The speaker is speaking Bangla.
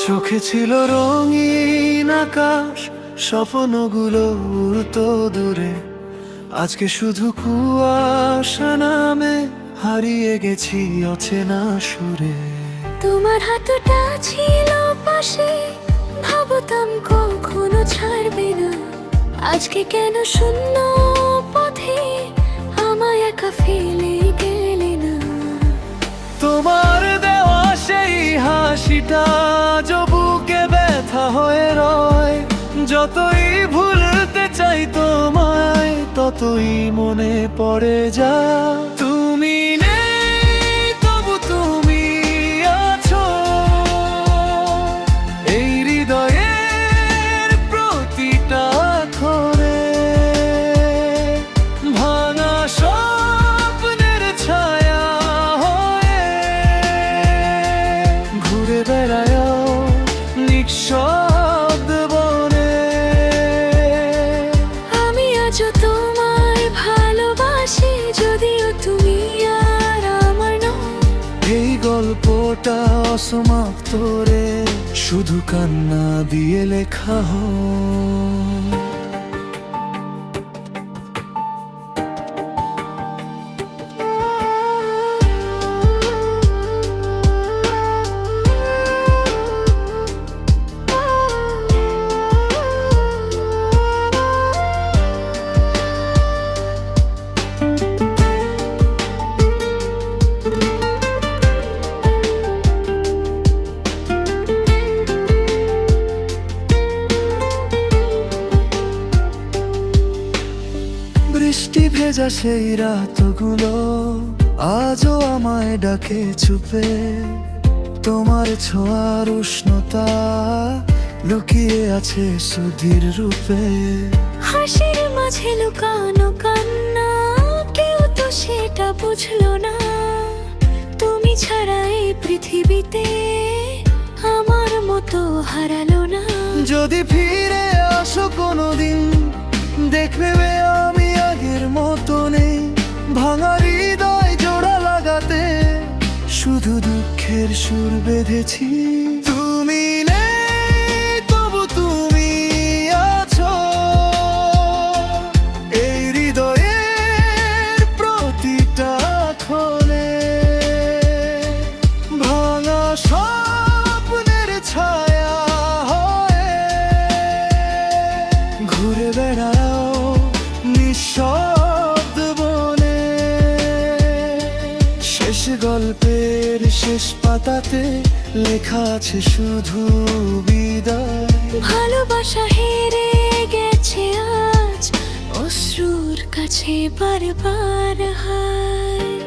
চোখে ছিল রঙিন আকাশ, স্বপ্নগুলো উড়তো দূরে। আজকে শুধু কুয়াশা নামে, হারিয়ে গেছি অচেনা সুরে। তোমার হাতটা ছিল পাশে, ভাবতাম কখনো ছাড়বে না। আজকে কেন শূন্য পথে আমায় একা ফেলে গেলে না? তোমার দেওয়া সেই হাসিটা আজ বুকে ব্যথা হয়ে রয়। যতই ভুলতে চাই তোমায়, ততই মনে পড়ে যা। তুমি নেই তবু তুমি আছো, এই হৃদয়ের প্রতিটা ক্ষণে। ভাঙা স্বপ্নের ছায়া হয়ে ঘুরে বেড়ায় নিঃশব্দ বনে। আমি আজও তোমায় ভালোবাসি, যদিও তুমি আর আমার নও। এই গল্পটা অসমাপ্ত রে, শুধু কান্না দিয়ে লেখা হয়। বৃষ্টি ভেজা সেই রাতগুলো আজও আমায় ডাকে চুপে। তোমার ছোঁয়ার উষ্ণতা লুকিয়ে আছে সুধীর রূপে। হাসির মাঝে লুকানো কান্না, কেউ তো সেটা বুঝলো না। তুমি ছাড়া এই পৃথিবীতে আমার মতো হারালো না। যদি ফিরে আসো কোনোদিন, দেখবে আমি আগের মতো নেই। ভাঙা হৃদয় জোড়া লাগাতে শুধু দুঃখের সুর বেঁধেছি। তুমি নেই তবু তুমি আছো, এই হৃদয়ের প্রতিটা ক্ষণে। ভাঙা স্বপ্নের ছায়া হয়ে ঘুরে বেড়াও নিঃশব্দ বনে। শেষ গল্পের শেষ পাতাতে লেখা আছে শুধু বিদায়। ভালোবাসা হেরে গেছে আজ, অশ্রুর কাছে বারবার হায়।